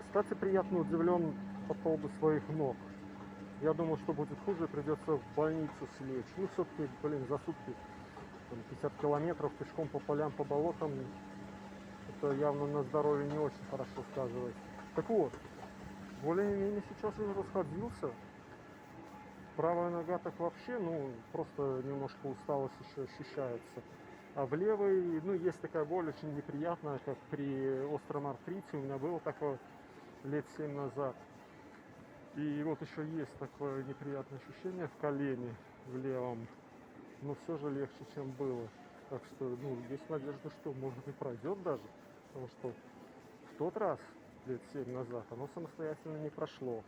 Кстати, приятно удивлен по поводу своих ног. Я думал, что будет хуже, придется в больницу слечь. Ну, все-таки, за сутки 50 километров пешком по полям, по болотам, это явно на здоровье не очень хорошо сказывается. Так вот, более-менее сейчас уже расходился. Правая нога так вообще, просто немножко усталость еще ощущается. А в левой, есть такая боль очень неприятная, как при остром артрите. У меня было такое лет 7 назад. И вот еще есть такое неприятное ощущение в колене, в левом. Но все же легче, чем было. Так что, есть надежда, что может и пройдет даже. Потому что в тот раз, лет 7 назад, оно самостоятельно не прошло.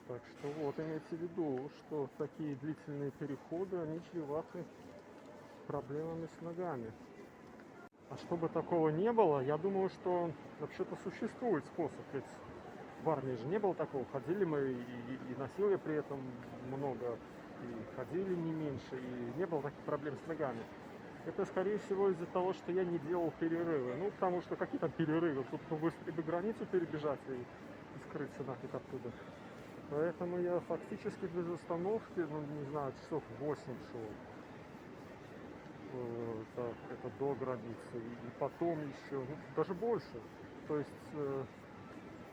Так что вот, имейте в виду, что такие длительные переходы, они чреваты проблемами с ногами. А чтобы такого не было, я думаю, что вообще-то существует способ. Ведь в армии же не было такого. Ходили мы и носили при этом много, и ходили не меньше, и не было таких проблем с ногами. Это, скорее всего, из-за того, что я не делал перерывы. Потому что какие там перерывы? Тут быстрее бы границу перебежать и скрыться нафиг оттуда. Поэтому я фактически без остановки, не знаю, часов 8 шел. Так, это до границы. И потом еще, даже больше. То есть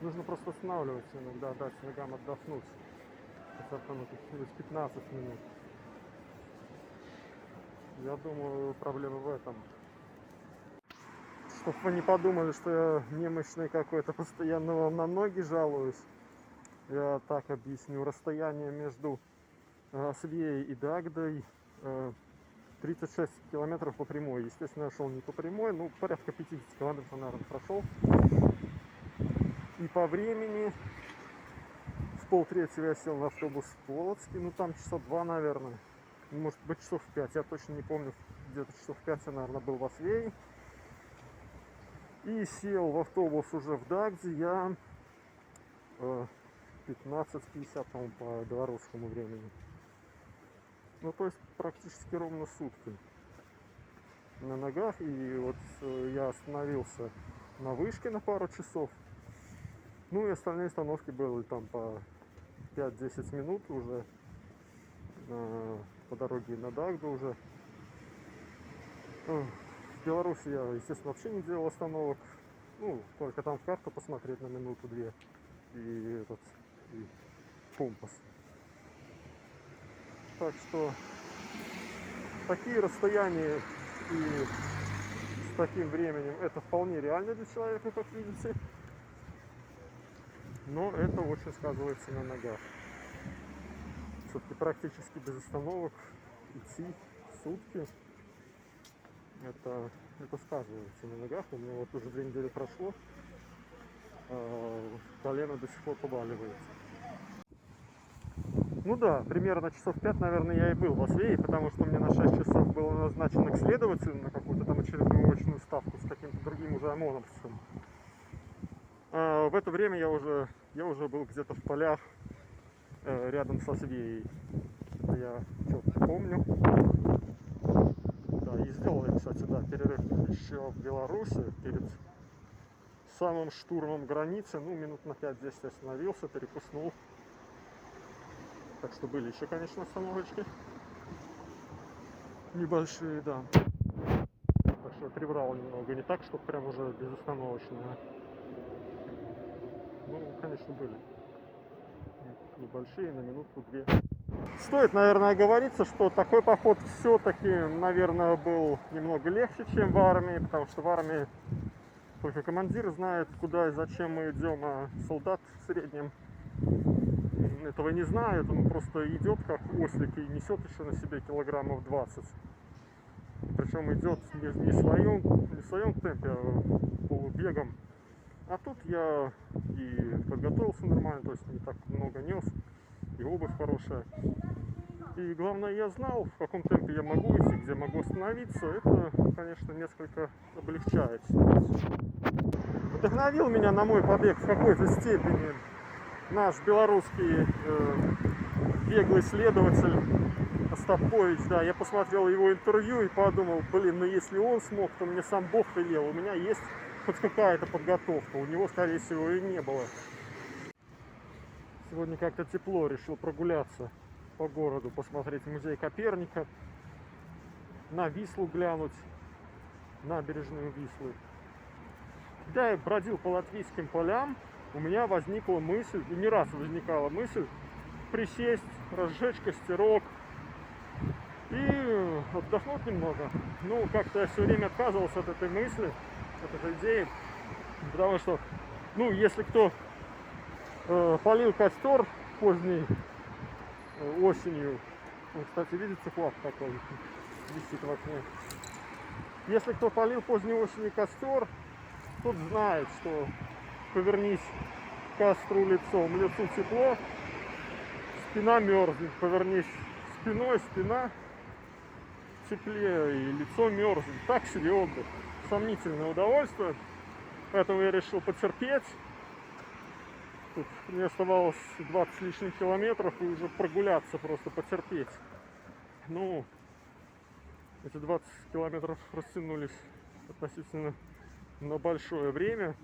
нужно просто останавливаться иногда, дать ногам отдохнуть. Хотя бы через 15 минут. Я думаю, проблема в этом. Чтоб вы не подумали, что я немощный какой-то, постоянно вам на ноги жалуюсь. Я так объясню. Расстояние между Свеей и Дагдой 36 километров по прямой. Естественно, я шел не по прямой, порядка 50 километров, наверное, прошел. И по времени в 2:30 я сел на автобус в Полоцке, там часа 2, наверное. Может быть, часов 5, я точно не помню. Где-то часов 5 я, наверное, был в Освее. И сел в автобус уже в Дагде я 15:50, по-моему, по белорусскому времени. То есть практически ровно сутки на ногах. И вот я остановился на вышке на пару часов. И остальные остановки были там по 5-10 минут уже по дороге на Дагду уже. В Беларуси я, естественно, вообще не делал остановок. Только там в карту посмотреть на минуту-две и компас. Так что такие расстояния и с таким временем это вполне реально для человека, как видите. Но это очень сказывается на ногах. Все-таки практически без остановок идти сутки. Это сказывается на ногах. У меня вот уже 2 недели прошло. Колено до сих пор побаливает. Примерно часов 5, наверное, я и был в Освее, потому что мне на 6 часов было назначено к следователю на какую-то там очередную очную ставку с каким-то другим уже ОМОНовцем. В это время я уже был где-то в полях рядом со Освеей. Я четко помню. Да, и сделал я, кстати, перерыв еще в Беларуси перед самым штурмом границы. Минут на 5-10 остановился, перекуснул. Так что были еще, конечно, остановочки небольшие, да. Так что я приврал немного, не так, чтобы прям уже безостановочно. Конечно, были небольшие, на минутку-две. Стоит, наверное, оговориться, что такой поход все-таки, наверное, был немного легче, чем в армии, потому что в армии только командир знает, куда и зачем мы идем, а солдат в среднем этого не знает, он просто идет как ослик и несет еще на себе килограммов 20. Причем идет не в своем темпе, а полубегом. А тут я и подготовился нормально, то есть не так много нес, и обувь хорошая. И главное, я знал, в каком темпе я могу идти, где могу остановиться. Это, конечно, несколько облегчает ситуацию. Вдохновил меня на мой побег в какой-то степени наш белорусский беглый следователь Остапович. Да, я посмотрел его интервью и подумал, если он смог, то мне сам Бог велел. У меня есть хоть какая-то подготовка. У него, скорее всего, и не было. Сегодня как-то тепло, решил прогуляться по городу, посмотреть музей Коперника, на Вислу глянуть, набережную Вислы. Когда я бродил по латвийским полям, у меня возникла мысль, и не раз возникала мысль, присесть, разжечь костерок и отдохнуть немного. Ну, как-то я все время отказывался от этой мысли, от этой идеи, потому что, ну, если кто полил костер поздней осенью, вот, кстати, видите, флаг такой висит в окне. Если кто полил поздней осенью костер, тот знает, что повернись к костру лицом, лицу тепло, спина мерзнет, повернись спиной, спина теплее и лицо мерзнет. Так себе отдых, сомнительное удовольствие, поэтому я решил потерпеть. Тут мне оставалось 20 с лишним километров и уже прогуляться, просто потерпеть. Ну, эти 20 километров растянулись относительно на большое время.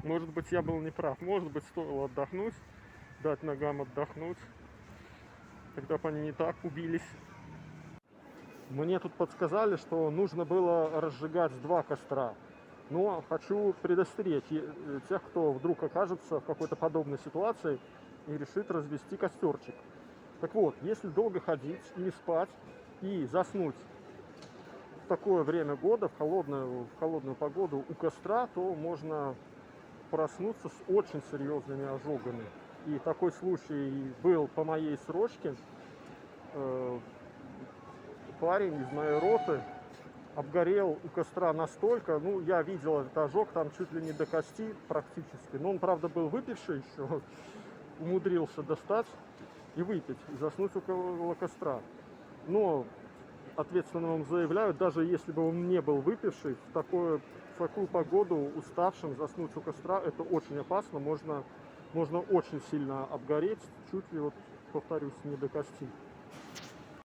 Может быть, я был неправ. Может быть, стоило отдохнуть, дать ногам отдохнуть. Тогда бы они не так убились. Мне тут подсказали, что нужно было разжигать 2 костра. Но хочу предостеречь тех, кто вдруг окажется в какой-то подобной ситуации и решит развести костерчик. Так вот, если долго ходить, не спать и заснуть в такое время года, в холодную погоду у костра, то можно проснуться с очень серьезными ожогами. И такой случай был по моей срочке. Парень из моей роты обгорел у костра настолько, ну, я видел этот ожог там чуть ли не до кости практически. Но он, правда, был выпивший еще, умудрился достать и выпить, и заснуть около костра. Но ответственно вам заявляю, даже если бы он не был выпивший, в такую погоду уставшим заснуть у костра, это очень опасно, можно очень сильно обгореть, чуть ли, вот, повторюсь, не до кости.